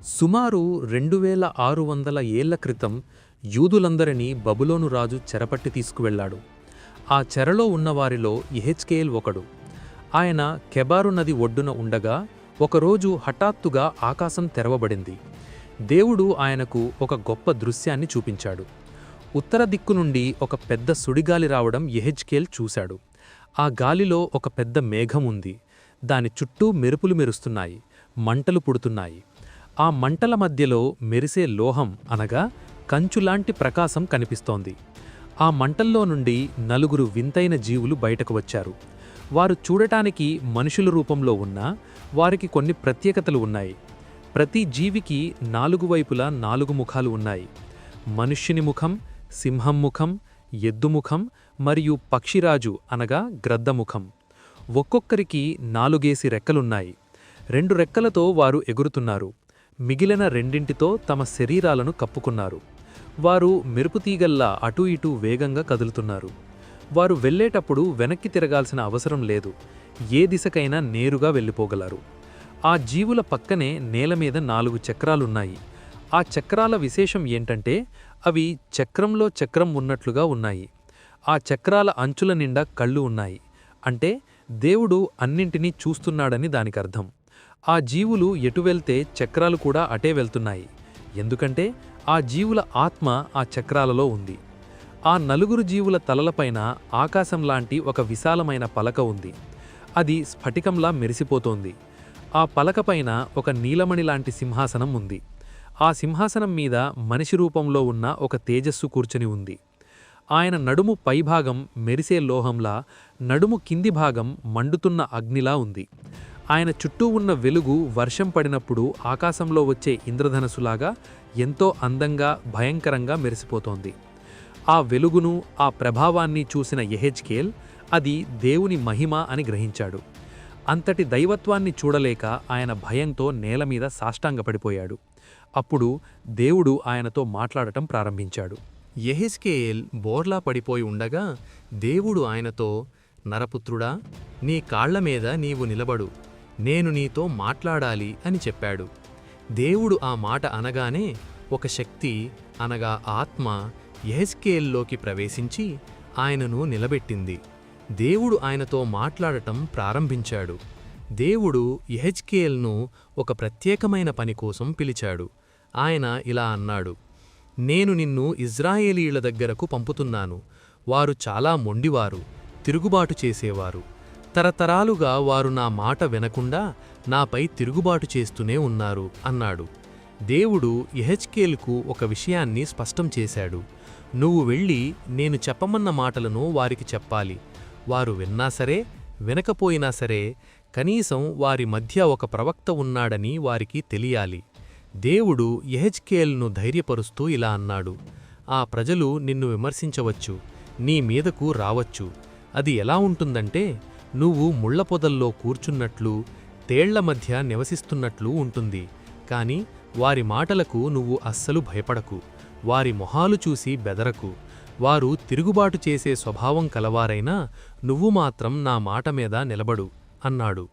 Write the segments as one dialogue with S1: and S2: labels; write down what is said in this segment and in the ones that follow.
S1: సుమారు 2600 ఏళ్ల క్రితం యూదులందరినీ బబులోను రాజు చెరపట్టి తీసుకువెళ్లాడు. ఆ చెరలో ఉన్నవారిలో యెహెజ్కేల్ ఒకడు. ఆయన కెబారు నది ఒడ్డున ఉండగా ఒకరోజు హఠాత్తుగా ఆకాశం తెరవబడింది. దేవుడు ఆయనకు ఒక గొప్ప దృశ్యాన్ని చూపించాడు. ఉత్తర దిక్కు నుండి ఒక పెద్ద సుడిగాలి రావడం యెహెజ్కేల్ చూశాడు. ఆ గాలిలో ఒక పెద్ద మేఘం ఉంది. దాని చుట్టూ మెరుపులు మెరుస్తున్నాయి, మంటలు పుడుతున్నాయి. ఆ మంటల మధ్యలో మెరిసే లోహం అనగా కంచులాంటి ప్రకాశం కనిపిస్తోంది. ఆ మంటల్లో నుండి నలుగురు వింతైన జీవులు బయటకు వచ్చారు. వారు చూడటానికి మనుషుల రూపంలో ఉన్నా వారికి కొన్ని ప్రత్యేకతలు ఉన్నాయి. ప్రతి జీవికి 4 వైపులా 4 ముఖాలు ఉన్నాయి. మనుష్యుని ముఖం, సింహం ముఖం, ఎద్దు ముఖం మరియు పక్షిరాజు అనగా గ్రద్ద ముఖం. ఒక్కొక్కరికి 4 రెక్కలున్నాయి. 2 రెక్కలతో వారు ఎగురుతున్నారు. మిగిలిన 2 తమ శరీరాలను కప్పుకున్నారు. వారు మెరుపుతీగల్లా అటూ ఇటూ వేగంగా కదులుతున్నారు. వారు వెళ్ళేటప్పుడు వెనక్కి తిరగాల్సిన అవసరం లేదు. ఏ దిశకైనా నేరుగా వెళ్ళిపోగలరు. ఆ జీవుల పక్కనే నేలమీద 4 చక్రాలున్నాయి. ఆ చక్రాల విశేషం ఏంటంటే అవి చక్రంలో చక్రం ఉన్నట్లుగా ఉన్నాయి. ఆ చక్రాల అంచుల నిండా కళ్ళు ఉన్నాయి. అంటే దేవుడు అన్నింటినీ చూస్తున్నాడని దానికర్థం. ఆ జీవులు ఎటు వెళ్తే చక్రాలు కూడా అటే వెళ్తున్నాయి. ఎందుకంటే ఆ జీవుల ఆత్మ ఆ చక్రాలలో ఉంది. ఆ 4 జీవుల తలలపైన ఆకాశంలాంటి ఒక విశాలమైన పలక ఉంది. అది స్ఫటికంలా మెరిసిపోతోంది. ఆ పలకపైన ఒక నీలమణిలాంటి సింహాసనం ఉంది. ఆ సింహాసనం మీద మనిషి రూపంలో ఉన్న ఒక తేజస్సు కూర్చొని ఉంది. ఆయన నడుము పైభాగం మెరిసే లోహంలా, నడుము కింది భాగం మండుతున్న అగ్నిలా ఉంది. ఆయన చుట్టూ ఉన్న వెలుగు వర్షం పడినప్పుడు ఆకాశంలో వచ్చే ఇంద్రధనస్సులాగా ఎంతో అందంగా, భయంకరంగా మెరిసిపోతోంది. ఆ వెలుగును, ఆ ప్రభావాన్ని చూసిన యెహెజ్కేల్ అది దేవుని మహిమ అని గ్రహించాడు. అంతటి దైవత్వాన్ని చూడలేక ఆయన భయంతో నేలమీద సాష్టాంగపడిపోయాడు. అప్పుడు దేవుడు ఆయనతో మాట్లాడటం ప్రారంభించాడు.
S2: యెహెజ్కేల్ బోర్లా పడిపోయి ఉండగా దేవుడు ఆయనతో, నరపుత్రుడా, నీ కాళ్లమీద నీవు నిలబడు, నేను నీతో మాట్లాడాలి అని చెప్పాడు. దేవుడు ఆ మాట అనగానే ఒక శక్తి అనగా ఆత్మ యెహెజ్కేల్లోకి ప్రవేశించి ఆయనను నిలబెట్టింది. దేవుడు ఆయనతో మాట్లాడటం ప్రారంభించాడు. దేవుడు యెహెజ్కేల్ను ఒక ప్రత్యేకమైన పని కోసం పిలిచాడు. ఆయన ఇలా అన్నాడు, నేను నిన్ను ఇజ్రాయేలీయుల దగ్గరకు పంపుతున్నాను. వారు చాలా మొండివారు, తిరుగుబాటు చేసేవారు. తరతరాలుగా వారు నా మాట వినకుండా నాపై తిరుగుబాటు చేస్తూనే ఉన్నారు అన్నాడు. దేవుడు యెహెజ్కేలుకు ఒక విషయాన్ని స్పష్టం చేశాడు. నువ్వు వెళ్ళి నేను చెప్పమన్న మాటలను వారికి చెప్పాలి. వారు విన్నా సరే, వినకపోయినా సరే, కనీసం వారి మధ్య ఒక ప్రవక్త ఉన్నాడని వారికి తెలియాలి. దేవుడు యెహెజ్కేలును ధైర్యపరుస్తూ ఇలా అన్నాడు, ఆ ప్రజలు నిన్ను విమర్శించవచ్చు, నీ మీదకు రావచ్చు. అది ఎలా ఉంటుందంటే నువ్వు ముళ్లపొదల్లో కూర్చున్నట్లు, తేళ్ల మధ్య నివసిస్తున్నట్లు ఉంటుంది. కాని వారి మాటలకు నువ్వు అస్సలు భయపడకు. వారి మొహాలు చూసి బెదరకు. వారు తిరుగుబాటు చేసే స్వభావం కలవారైనా నువ్వు మాత్రం నా మాట మీద నిలబడు అన్నాడు.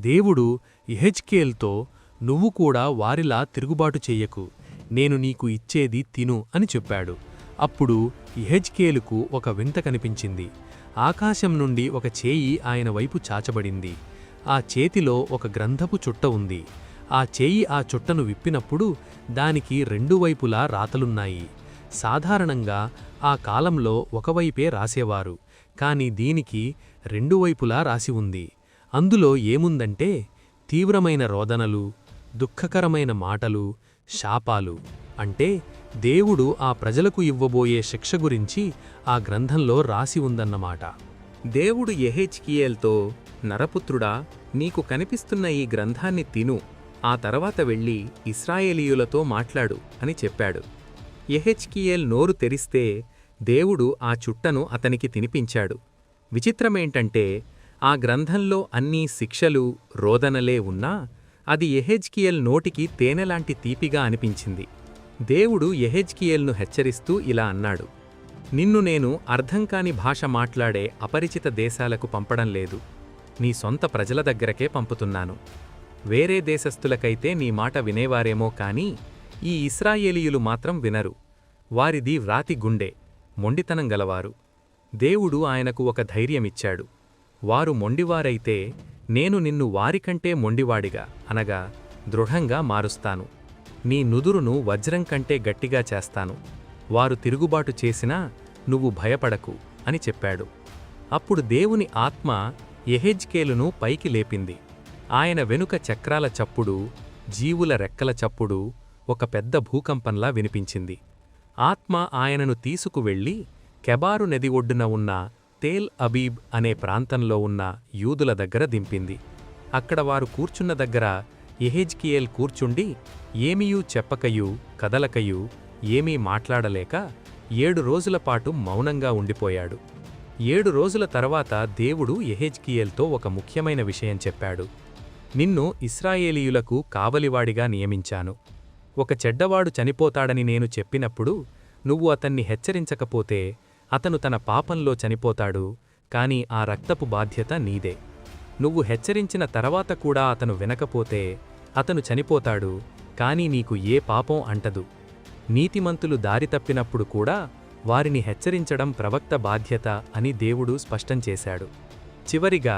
S2: దేవుడు యెహెజ్కేల్తో, నువ్వు కూడా వారిలా తిరుగుబాటు చెయ్యకు, నేను నీకు ఇచ్చేది తిను అని చెప్పాడు. అప్పుడు యెహెజ్కేలుకు ఒక వింత కనిపించింది. ఆకాశం నుండి ఒక చేయి ఆయన వైపు చాచబడింది. ఆ చేతిలో ఒక గ్రంథపు చుట్ట ఉంది. ఆ చేయి ఆ చుట్టను విప్పినప్పుడు దానికి 2 వైపులా రాతలున్నాయి. సాధారణంగా ఆ కాలంలో ఒకవైపే రాసేవారు, కాని దీనికి 2 వైపులా రాసి ఉంది. అందులో ఏముందంటే తీవ్రమైన రోదనలు, దుఃఖకరమైన మాటలు, శాపాలు. అంటే దేవుడు ఆ ప్రజలకు ఇవ్వబోయే శిక్ష గురించి ఆ గ్రంథంలో రాసి ఉందన్నమాట.
S3: దేవుడు యెహెజ్కేల్తో, నరపుత్రుడా, నీకు కనిపిస్తున్న ఈ గ్రంథాన్ని తిను, ఆ తర్వాత వెళ్ళి ఇశ్రాయేలీయులతో మాట్లాడు అని చెప్పాడు. యెహెజ్కేల్ నోరు తెరిస్తే దేవుడు ఆ చుట్టను అతనికి తినిపించాడు. విచిత్రమేంటంటే ఆ గ్రంథంలో అన్నీ శిక్షలు, రోదనలే ఉన్నా అది యెహెజ్కేల్ నోటికి తేనెలాంటి తీపిగా అనిపించింది. దేవుడు యెహెజ్కేల్ను హెచ్చరిస్తూ ఇలా అన్నాడు, నిన్ను నేను అర్థంకాని భాష మాట్లాడే అపరిచిత దేశాలకు పంపడం లేదు, నీ సొంత ప్రజల దగ్గరకే పంపుతున్నాను. వేరే దేశస్థులకైతే నీ మాట వినేవారేమో కాని ఈ ఇశ్రాయేలీయులు మాత్రం వినరు. వారిది వ్రాతి గుండె, మొండితనం గలవారు. దేవుడు ఆయనకు ఒక ధైర్యమిచ్చాడు. వారు మొండివారైతే నేను నిన్ను వారికంటే మొండివాడిగా అనగా దృఢంగా మారుస్తాను. నీ నుదురును వజ్రం కంటే గట్టిగా చేస్తాను. వారు తిరుగుబాటు చేసినా నువ్వు భయపడకు అని చెప్పాడు. అప్పుడు దేవుని ఆత్మ యెహెజ్కేలును పైకి లేపింది. ఆయన వెనుక చక్రాల చప్పుడు, జీవుల రెక్కల చప్పుడు ఒక పెద్ద భూకంపంలా వినిపించింది. ఆత్మ ఆయనను తీసుకువెళ్ళి కెబారు నది ఒడ్డున ఉన్న తేల్ అబీబ్ అనే ప్రాంతంలో ఉన్న యూదుల దగ్గర దింపింది. అక్కడ వారు కూర్చున్న దగ్గర యెహెజ్కియేల్ కూర్చుండి ఏమీయూ చెప్పకయూ కదలకయూ ఏమీ మాట్లాడలేక 7 రోజులపాటు మౌనంగా ఉండిపోయాడు. 7 రోజుల తర్వాత దేవుడు యెహెజ్కియేల్తో ఒక ముఖ్యమైన విషయం చెప్పాడు. నిన్ను ఇశ్రాయేలీయులకు కావలివాడిగా నియమించాను. ఒక చెడ్డవాడు చనిపోతాడని నేను చెప్పినప్పుడు నువ్వు అతన్ని హెచ్చరించకపోతే అతను తన పాపంలో చనిపోతాడు, కాని ఆ రక్తపు బాధ్యత నీదే. నువ్వు హెచ్చరించిన తర్వాత కూడా అతను వినకపోతే అతను చనిపోతాడు, కాని నీకు ఏ పాపం అంటదు. నీతిమంతులు దారి తప్పినప్పుడు కూడా వారిని హెచ్చరించడం ప్రవక్త బాధ్యత అని దేవుడు స్పష్టం చేశాడు. చివరిగా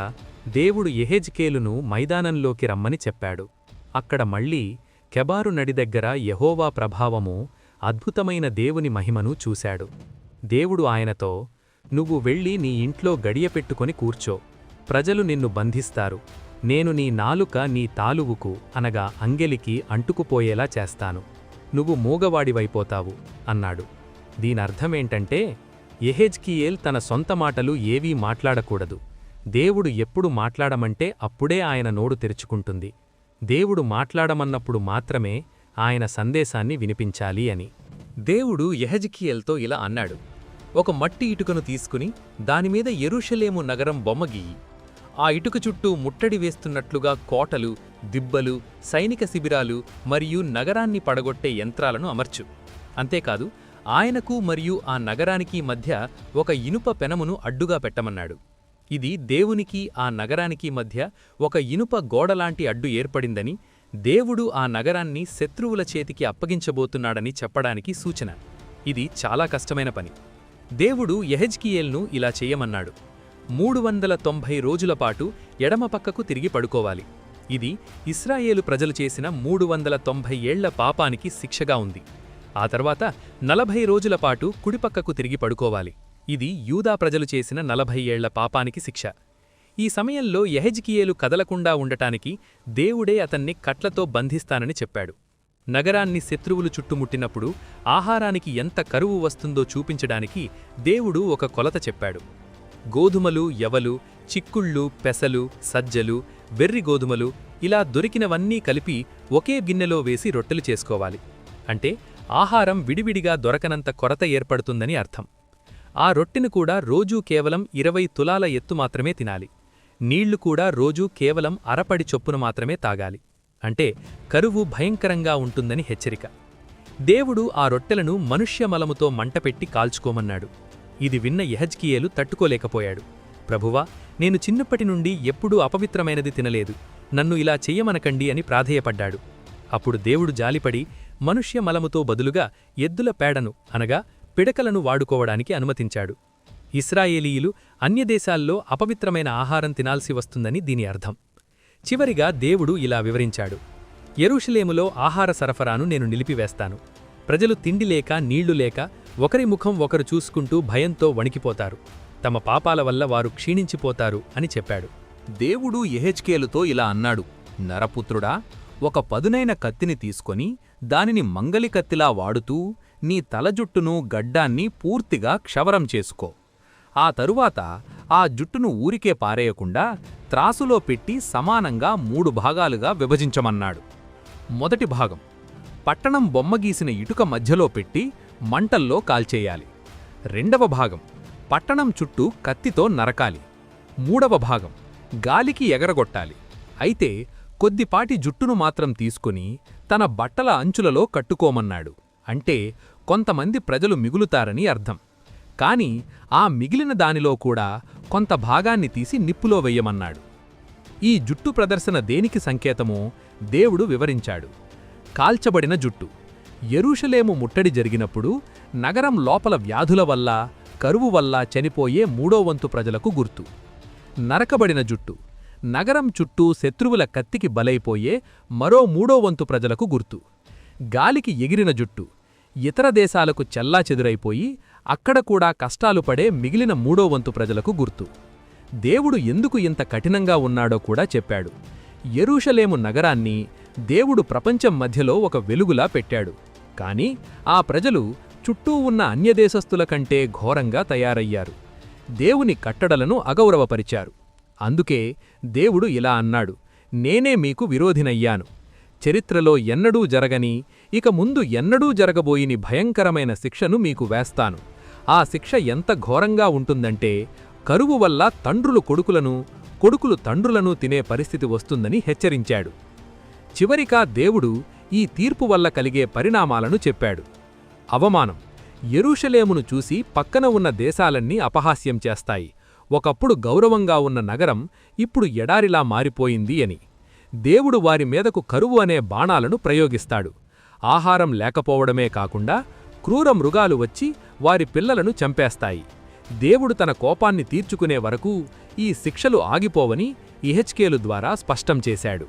S3: దేవుడు యెహెజ్కేలును మైదానంలోకి రమ్మని చెప్పాడు. అక్కడ మళ్ళీ కెబారు నడి దగ్గర యెహోవా ప్రభావము, అద్భుతమైన దేవుని మహిమను చూశాడు. దేవుడు ఆయనతో, నువ్వు వెళ్ళి నీ ఇంట్లో గడియపెట్టుకొని కూర్చో. ప్రజలు నిన్ను బంధిస్తారు. నేను నీ నాలుక నీ తాలువుకు అనగా అంగెలికి అంటుకుపోయేలా చేస్తాను. నువ్వు మూగవాడివైపోతావు అన్నాడు. దీనర్థమేంటంటే యెహెజ్కియేల్ తన సొంత మాటలు ఏవీ మాట్లాడకూడదు. దేవుడు ఎప్పుడు మాట్లాడమంటే అప్పుడే ఆయన నోరు తెరుచుకుంటుంది. దేవుడు మాట్లాడమన్నప్పుడు మాత్రమే ఆయన సందేశాన్ని వినిపించాలి అని.
S1: దేవుడు యెహెజ్కియేల్తో ఇలా అన్నాడు, ఒక మట్టి ఇటుకను తీసుకుని దానిమీద యెరూషలేము నగరం బొమ్మ గీయి. ఆ ఇటుక చుట్టూ ముట్టడి వేస్తున్నట్లుగా కోటలు, దిబ్బలు, సైనిక శిబిరాలు మరియు నగరాన్ని పడగొట్టే యంత్రాలను అమర్చు. అంతేకాదు, ఆయనకు మరియు ఆ నగరానికి మధ్య ఒక ఇనుప పెనమును అడ్డుగా పెట్టమన్నాడు. ఇది దేవునికి ఆ నగరానికి మధ్య ఒక ఇనుప గోడలాంటి అడ్డు ఏర్పడిందని, దేవుడు ఆ నగరాన్ని శత్రువుల చేతికి అప్పగించబోతున్నాడని చెప్పడానికి సూచన. ఇది చాలా కష్టమైన పని. దేవుడు యెహెజ్కియేల్ను ఇలా చెయ్యమన్నాడు. 390 రోజులపాటు ఎడమ పక్కకు తిరిగి పడుకోవాలి. ఇది ఇశ్రాయేలు ప్రజలు చేసిన 390 ఏళ్ల పాపానికి శిక్షగా ఉంది. ఆ తర్వాత 40 రోజులపాటు కుడిపక్కకు తిరిగి పడుకోవాలి. ఇది యూదా ప్రజలు చేసిన 40 ఏళ్ల పాపానికి శిక్ష. ఈ సమయంలో యెహెజ్కియేలు కదలకుండా ఉండటానికి దేవుడే అతన్ని కట్లతో బంధిస్తానని చెప్పాడు. నగరాన్ని శత్రువులు చుట్టుముట్టినప్పుడు ఆహారానికి ఎంత కరువు వస్తుందో చూపించడానికి దేవుడు ఒక కొలత చెప్పాడు. గోధుమలు, యవలు, చిక్కుళ్ళు, పెసలు, సజ్జలు, వెర్రి గోధుమలు ఇలా దొరికినవన్నీ కలిపి ఒకే గిన్నెలో వేసి రొట్టెలు చేసుకోవాలి. అంటే ఆహారం విడివిడిగా దొరకనంత కొరత ఏర్పడుతుందని అర్థం. ఆ రొట్టెను కూడా రోజూ కేవలం 20 తులాల ఎత్తు మాత్రమే తినాలి. నీళ్లు కూడా రోజూ కేవలం అరపడి చొప్పున మాత్రమే తాగాలి. అంటే కరువు భయంకరంగా ఉంటుందని హెచ్చరిక. దేవుడు ఆ రొట్టెలను మనుష్యమలముతో మంటపెట్టి కాల్చుకోమన్నాడు. ఇది విన్న యెహెజ్కియేలు తట్టుకోలేకపోయాడు. ప్రభువా, నేను చిన్నప్పటి నుండి ఎప్పుడూ అపవిత్రమైనది తినలేదు, నన్ను ఇలా చెయ్యమనకండి అని ప్రాధేయపడ్డాడు. అప్పుడు దేవుడు జాలిపడి మనుష్య మలముతో బదులుగా ఎద్దుల పేడను అనగా పిడకలను వాడుకోవడానికి అనుమతించాడు. ఇశ్రాయేలీయులు అన్యదేశాల్లో అపవిత్రమైన ఆహారం తినాల్సి వస్తుందని దీని అర్థం. చివరిగా దేవుడు ఇలా వివరించాడు. యెరూషలేములో ఆహార సరఫరాను నేను నిలిపివేస్తాను. ప్రజలు తిండి లేక నీళ్లు లేక ఒకరి ముఖం ఒకరు చూసుకుంటూ భయంతో వణికిపోతారు. తమ పాపాల వల్ల వారు క్షీణించిపోతారు అని చెప్పాడు.
S4: దేవుడు యెహెజ్కేలుతో ఇలా అన్నాడు, నరపుత్రుడా, ఒక పదునైన కత్తిని తీసుకొని దానిని మంగలి కత్తిలా వాడుతూ నీ తలజుట్టును గడ్డాన్ని పూర్తిగా క్షవరం చేసుకో. ఆ తరువాత ఆ జుట్టును ఊరికే పారేయకుండా త్రాసులో పెట్టి సమానంగా 3 భాగాలుగా విభజించమన్నాడు. మొదటి భాగం పట్టణం బొమ్మగీసిన ఇటుక మధ్యలో పెట్టి మంటల్లో కాల్చేయాలి. రెండవ భాగం పట్టణం చుట్టూ కత్తితో నరకాలి. మూడవ భాగం గాలికి ఎగరగొట్టాలి. అయితే కొద్దిపాటి జుట్టును మాత్రం తీసుకుని తన బట్టల అంచులలో కట్టుకోమన్నాడు. అంటే కొంతమంది ప్రజలు మిగులుతారని అర్థం. కాని ఆ మిగిలిన దానిలో కూడా కొంత భాగాన్ని తీసి నిప్పులో వెయ్యమన్నాడు. ఈ జుట్టు ప్రదర్శన దేనికి సంకేతమో దేవుడు వివరించాడు. కాల్చబడిన జుట్టు. యెరూషలేము ముట్టడి జరిగినప్పుడు నగరం లోపల వ్యాధుల వల్ల, కరువు వల్ల చనిపోయే 3వ వంతు ప్రజలకు గుర్తు. నరకబడిన జుట్టు. నగరం చుట్టూ శత్రువుల కత్తికి బలైపోయే మరో 3వ వంతు ప్రజలకు గుర్తు. గాలికి ఎగిరిన జుట్టు. ఇతర దేశాలకు చెల్లాచెదురైపోయి అక్కడ కూడా కష్టాలు పడే మిగిలిన 3వ వంతు ప్రజలకు గుర్తు. దేవుడు ఎందుకు ఇంత కఠినంగా ఉన్నాడో కూడా చెప్పాడు. యెరూషలేము నగరాన్ని దేవుడు ప్రపంచం మధ్యలో ఒక వెలుగులా పెట్టాడు. కాని ఆ ప్రజలు చుట్టూ ఉన్న అన్యదేశస్థుల కంటే ఘోరంగా తయారయ్యారు. దేవుని కట్టడలను అగౌరవపరిచారు. అందుకే దేవుడు ఇలా అన్నాడు, నేనే మీకు విరోధినయ్యాను. చరిత్రలో ఎన్నడూ జరగని, ఇక ముందు ఎన్నడూ జరగబోయిని భయంకరమైన శిక్షను మీకు వేస్తాను. ఆ శిక్ష ఎంత ఘోరంగా ఉంటుందంటే కరువు వల్ల తండ్రులు కొడుకులను, కొడుకులు తండ్రులను తినే పరిస్థితి వస్తుందని హెచ్చరించాడు. చివరిగా దేవుడు ఈ తీర్పు వల్ల కలిగే పరిణామాలను చెప్పాడు. అవమానం. యెరూషలేమును చూసి పక్కన ఉన్న దేశాలన్నీ అపహాస్యం చేస్తాయి. ఒకప్పుడు గౌరవంగా ఉన్న నగరం ఇప్పుడు ఎడారిలా మారిపోయింది అని. దేవుడు వారి మీదకు కరువు అనే బాణాలను ప్రయోగిస్తాడు. ఆహారం లేకపోవడమే కాకుండా క్రూర మృగాలు వచ్చి వారి పిల్లలను చంపేస్తాయి. దేవుడు తన కోపాన్ని తీర్చుకునే వరకు ఈ శిక్షలు ఆగిపోవని యెహెజ్కేలు ద్వారా స్పష్టం చేశాడు.